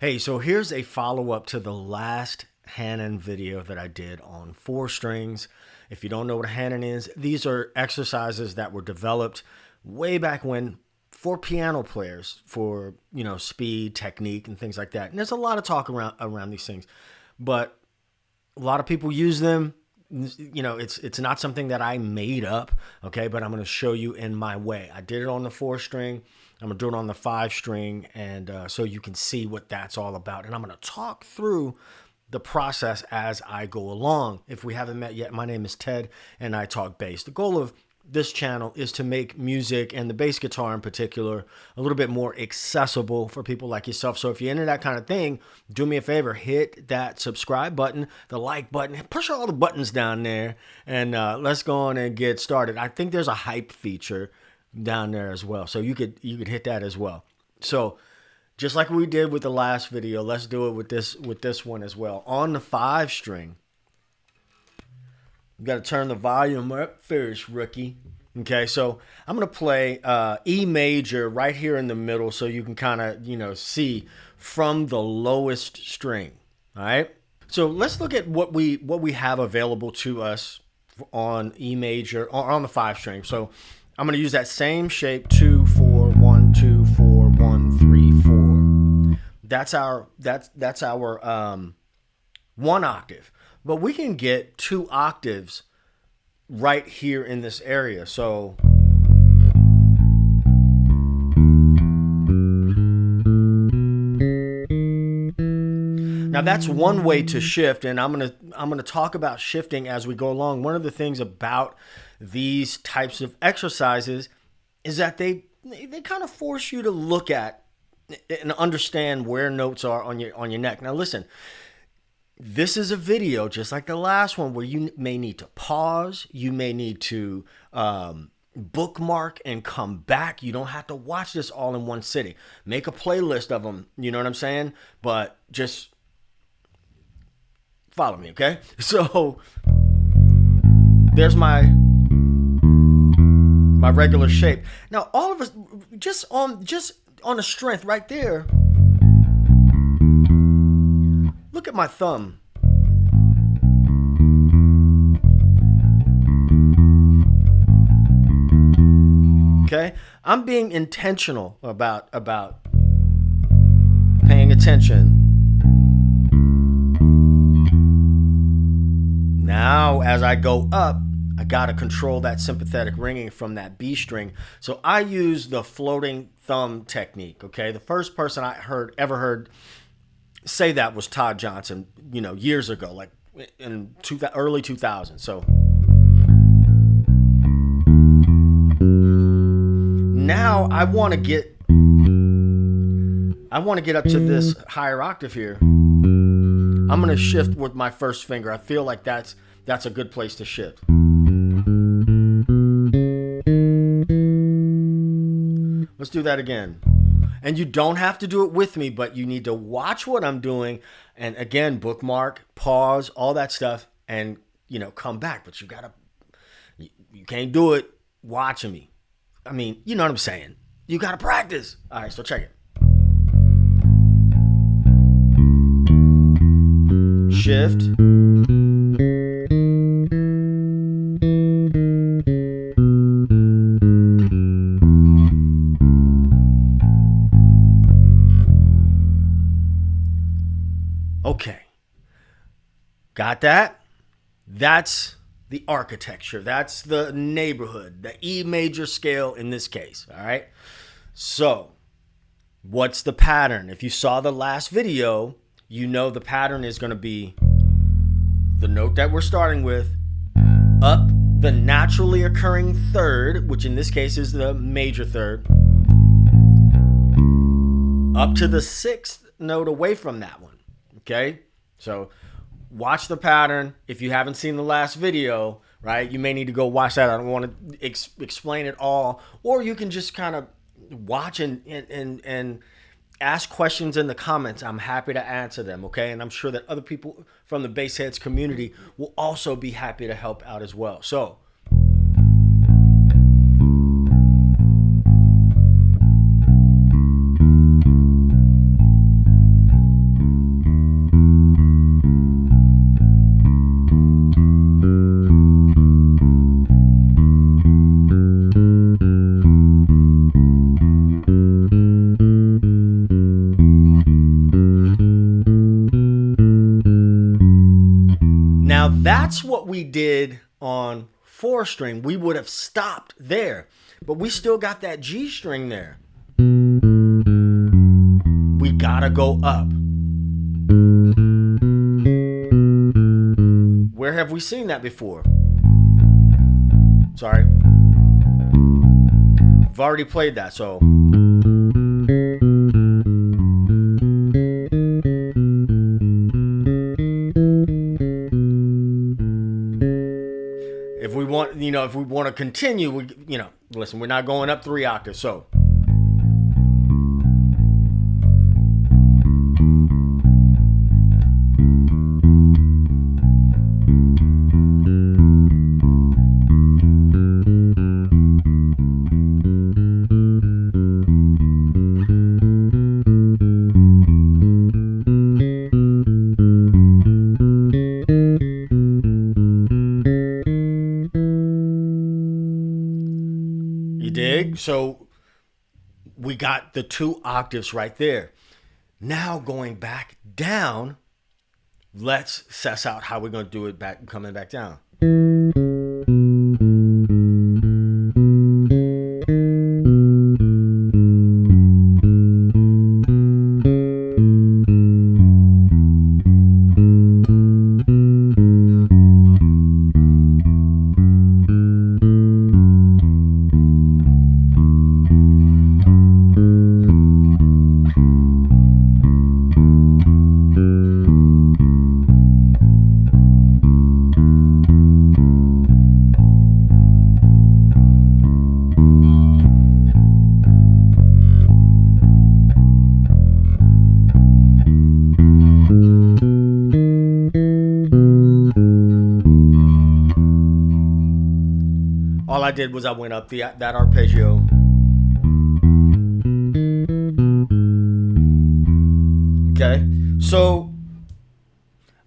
Hey, so here's a follow-up to the last Hanon video that I did on four strings. If you don't know what a Hanon is, these are exercises that were developed way back when for piano players for, speed, technique, and things like that. And there's a lot of talk around these things, but a lot of people use them. It's not something that I made up, okay, but I'm going to show you in my way. I did it on the four string. I'm going to do it on the five string, and so you can see what that's all about. And I'm going to talk through the process as I go along. If we haven't met yet, my name is Ted, and I talk bass. The goal of this channel is to make music, and the bass guitar in particular, a little bit more accessible for people like yourself. So if you're into that kind of thing, do me a favor, hit that subscribe button, the like button, push all the buttons down there, and let's go on and get started. I think there's a hype feature down there as well, so you could hit that as well. So just like we did with the last video, let's do it with this one as well. On the five string, you got to turn the volume up first, rookie. Okay, so I'm going to play E major right here in the middle so you can kind of, see from the lowest string. All right? So let's look at what we have available to us on E major or on the five string. So I'm going to use that same shape, 2 4 1 2 4 1 3 4. That's our one octave. But we can get two octaves right here in this area. So now that's one way to shift, and I'm gonna talk about shifting as we go along. One of the things about these types of exercises is that they kind of force you to look at and understand where notes are on your neck. Now listen, this is a video just like the last one where you may need to pause. You may need to bookmark and come back. You don't have to watch this all in one sitting. Make a playlist of them. You know what I'm saying? But just follow me, okay? So there's my regular shape. Now all of us just on the strength right there. Look at my thumb. Okay? I'm being intentional about paying attention. Now, as I go up, I got to control that sympathetic ringing from that B string. So I use the floating thumb technique, okay? The first person I ever heard say that was Todd Johnson, years ago, like in early 2000s. So now I want to get up to this higher octave here. I'm going to shift with my first finger. I feel like that's a good place to shift. Let's do that again. And you don't have to do it with me, but you need to watch what I'm doing. And again, bookmark, pause, all that stuff, and, come back. But you can't do it watching me. I mean, you know what I'm saying. You got to practice. All right, so check it. Shift. Okay, got that? That's the architecture. That's the neighborhood, the E major scale in this case, all right? So what's the pattern? If you saw the last video, you know the pattern is going to be the note that we're starting with, up the naturally occurring third, which in this case is the major third, up to the sixth note away from that one. Okay, so watch the pattern. If you haven't seen the last video, right, you may need to go watch that. I don't want to explain it all, or you can just kind of watch and ask questions in the comments. I'm happy to answer them, okay? And I'm sure that other people from the bass heads community will also be happy to help out as well. So Now that's what we did on 4 string. We would have stopped there, but we still got that G string there. We gotta go up. Where have we seen that before? Sorry. I've already played that, so. If we want, if we want to continue, listen, we're not going up 3 octaves, so. So we got the 2 octaves right there. Now going back down, let's suss out how we're going to do it coming back down. All I did was I went up that arpeggio. Okay, so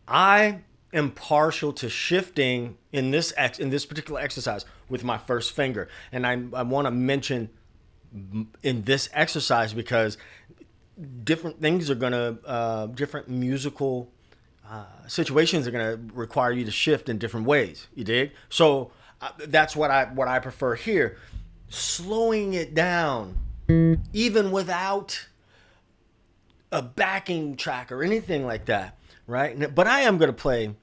I am partial to shifting in this particular exercise with my first finger, and I want to mention in this exercise because different things are gonna different musical situations are gonna require you to shift in different ways. You dig? So that's what I prefer here, slowing it down, even without a backing track or anything like that, right? But I am gonna play.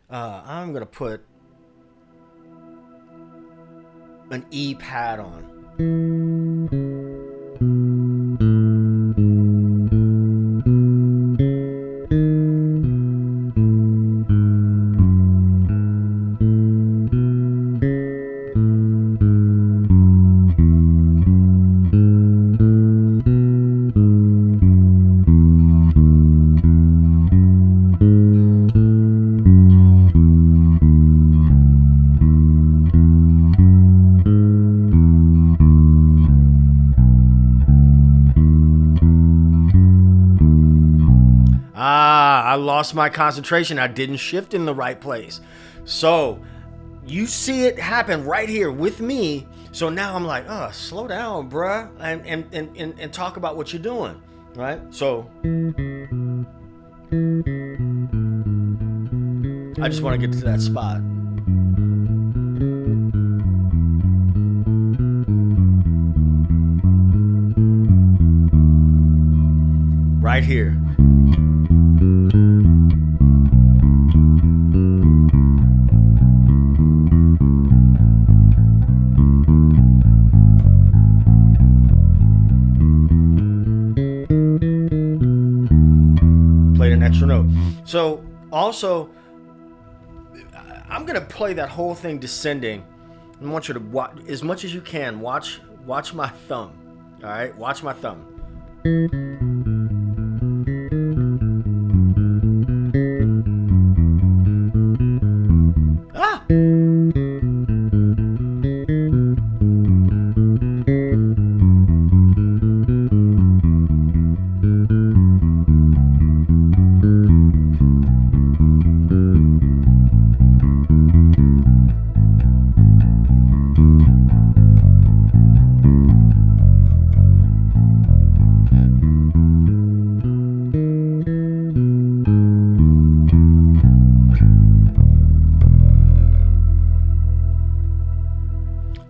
I'm gonna put an E pad on. I lost my concentration. I didn't shift in the right place. So you see it happen right here with me. So now I'm like, slow down, bruh, and talk about what you're doing, right? So I just want to get to that spot. Right here. Played an extra note. So also, I'm gonna play that whole thing descending. I want you to watch as much as you can. Watch my thumb. All right, watch my thumb.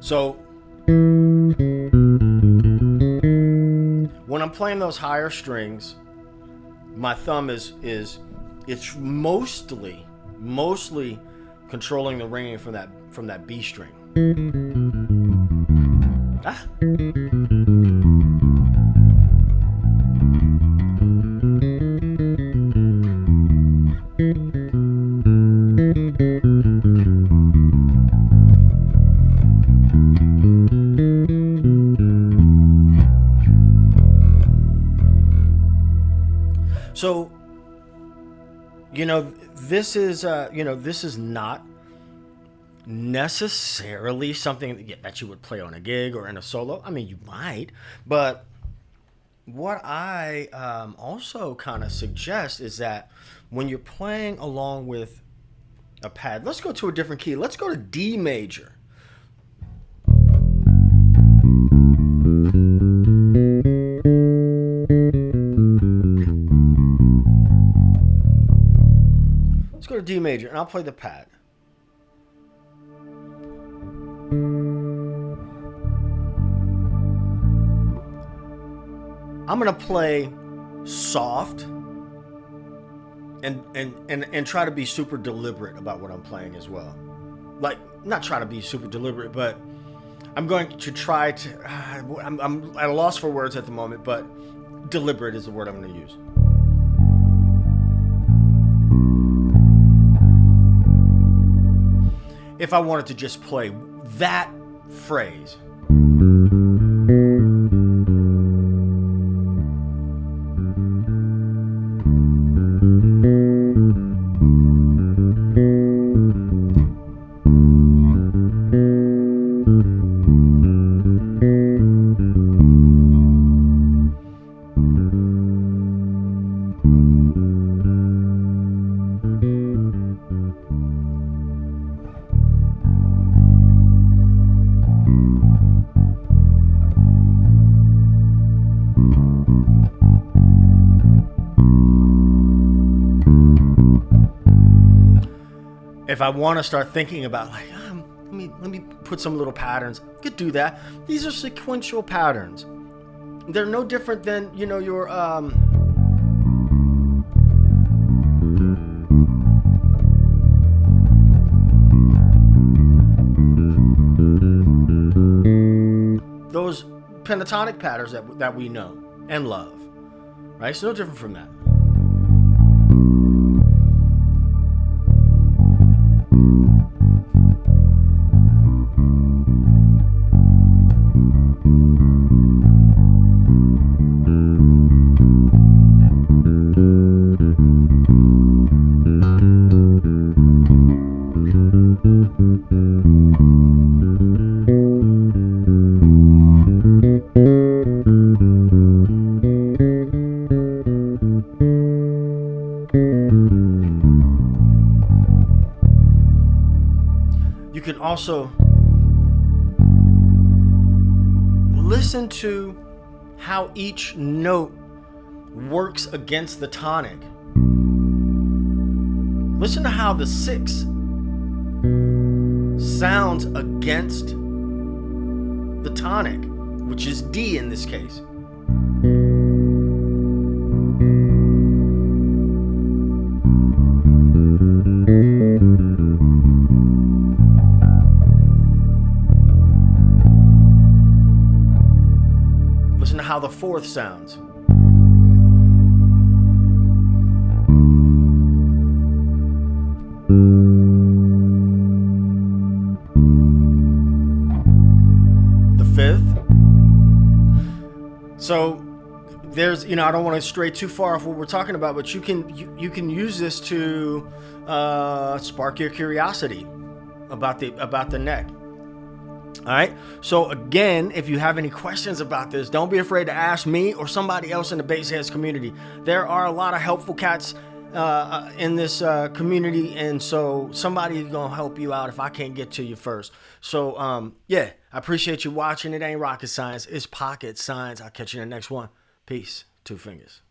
So when I'm playing those higher strings, my thumb is it's mostly controlling the ringing from that B string. Ah. So, this is not necessarily something that you would play on a gig or in a solo. I mean, you might, but what I also kind of suggest is that when you're playing along with a pad, let's go to a different key. Let's go to D major. Let's go to D major, and I'll play the pad. I'm gonna play soft and try to be super deliberate about what I'm playing as well. Like, not try to be super deliberate, but I'm going to try to. I'm at a loss for words at the moment, but deliberate is the word I'm going to use. If I wanted to just play that phrase. If I want to start thinking about like, let me put some little patterns, I could do that. These are sequential patterns. They're no different than, your those pentatonic patterns that we know and love, right? It's no different from that. You can also listen to how each note works against the tonic. Listen to how the 6 sounds against the tonic, which is D in this case. Listen to how the 4th sounds. The 5th. So there's, I don't want to stray too far off what we're talking about, but you can use this to spark your curiosity about the neck. All right. So again, if you have any questions about this, don't be afraid to ask me or somebody else in the bass heads community. There are a lot of helpful cats in this community, and so somebody is gonna help you out if I can't get to you first. So I appreciate you watching. It ain't rocket science, it's pocket science. I'll catch you in the next one. Peace. 2 fingers.